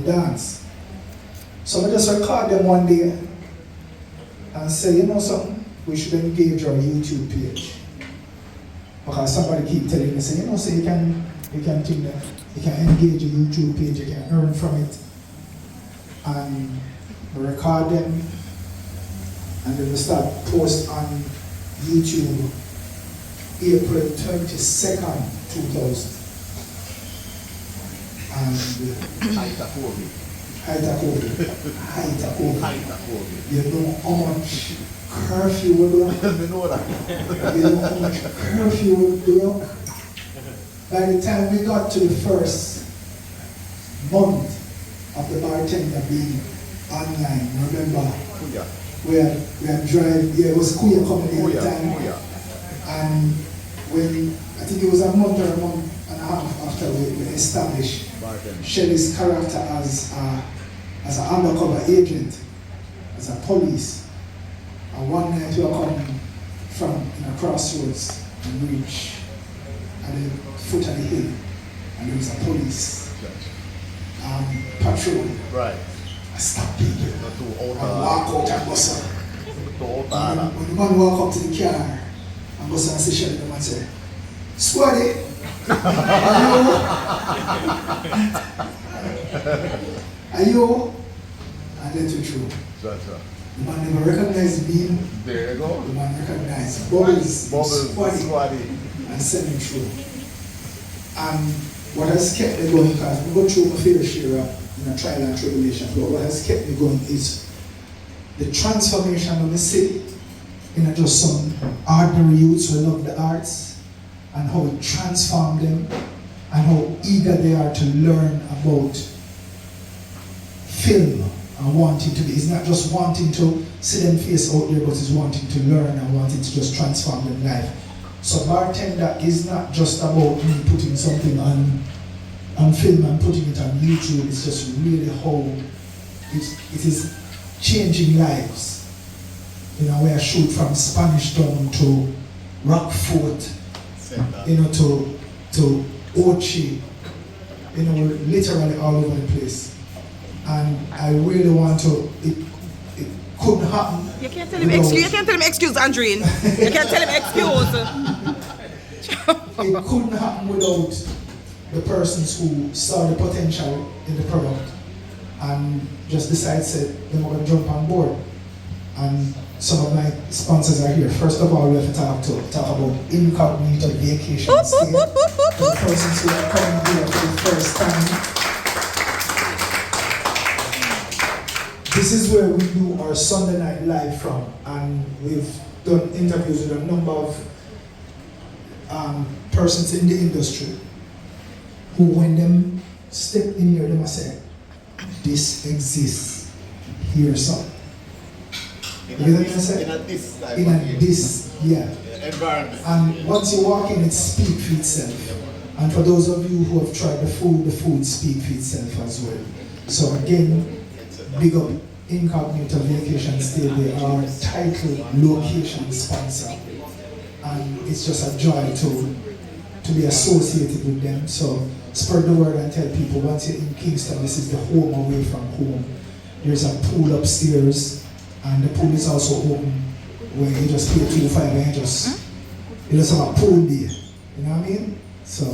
dance. So I just record them one day and say, you know something, we should engage our YouTube page. Because somebody keep telling me, say, you know, so you can think that you can engage a YouTube page, you can earn from it. And we record them, and then we start post on YouTube April 22nd, 2000. And height of COVID. You know how much curfew we do? You know how much curfew we do? By the time we got to the first month of the bartender being online, remember? We had drive, yeah, it was Kuya coming in at the time. And when, I think it was a month or a month and a half after we established Shelly's character as an undercover agent, as a police. And one night we were coming from a crossroads and reach at the foot of the hill, and there was a police patrol. Right. I stopped people and walk out and bust up. When the man walk up to the car and bust and say Shelly, the man say, "Squaddy, are you?" And let you through. The man never recognized me. There you go. The man recognized Bubbles, Squaddy, and sent me through. And what has kept me going, because we go through my fair share in a trial and tribulation, but what has kept me going is the transformation of the city in just some ordinary youths who love the arts, and how it transformed them, and how eager they are to learn about film and wanting to be. It's not just wanting to see them face out there, but it's wanting to learn and wanting to just transform their life. So Bartender is not just about me putting something on film and putting it on YouTube. It's just really how it is changing lives. You know, where I shoot from Spanish Town to Rockfort, you know, to Ochi, you know, literally all over the place. And I really want to, it couldn't happen. You can't tell him excuse, you can't tell him excuse, Andreen. You can't tell him excuse. It couldn't happen without the persons who saw the potential in the product and just decided they were going to jump on board. And some of my sponsors are here. First of all, we have to talk about Incognito Vacation Stay. The persons who are coming here for the first time. This is where we do our Sunday night live from, and we've done interviews with a number of persons in the industry who, when them step in here, they must say, "This exists here, son." You know what I'm saying? In a this environment. And once you walk in, it speaks for itself. And for those of you who have tried the food speaks for itself as well. So again, big up Incognito Vacation Stay. They are title location sponsor, and it's just a joy to be associated with them. So spread the word and tell people, once you're in Kingston, this is the home away from home. There's a pool upstairs, and the pool is also open where you just pay $2.5 and you just have a pool there. You know what I mean? So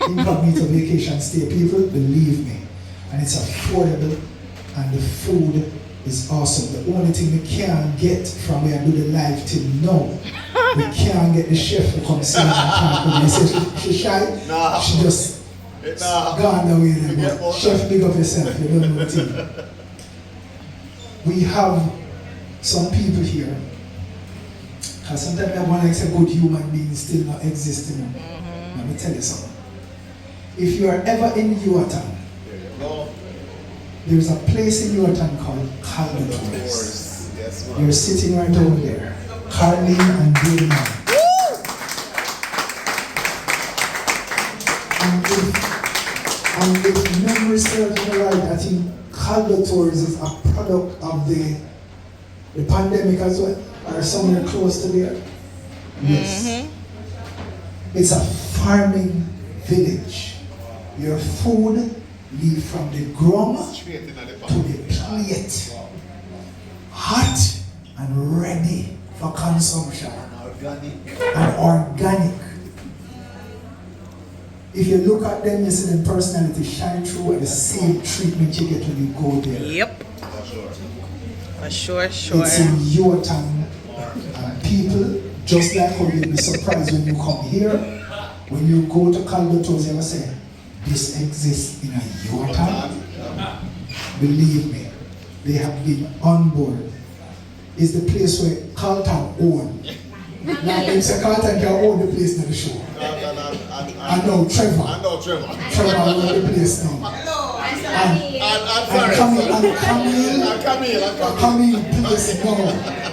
Incognito Vacation Stay, people, believe me, and it's affordable, and the food is awesome. The only thing we can't get from where I do the live till now, we can't get the chef to come see me. They say she's shy. Nah. She just gone away there. But chef, big up yourself. You don't know the thing. We have some people here, because sometimes I want to say good human beings still not existing. Let me tell you something. If you are ever in Yuatan, there's a place in Yuatan called Caldotours. You're sitting right over there. Carlene and Dana. And if memory serves me right, I think Caldotours is a product of the pandemic as well, or somewhere close to there. Yes. It's a farming village. Your food leave from the ground Straight in the to the plate. Hot and ready for consumption. And organic. If you look at them, you see the personality shine through and the same treatment you get when you go there. Yep. For sure. It's in your tongue. And people, just like how you'll be surprised when you come here, when you go to Calvados, you ever say, this exists in your tongue. Believe me, they have been on board. It's the place where Carlton own. Like them say Carlton can own the place in the show. I know Trevor. Trevor own the place now. And Camille place now.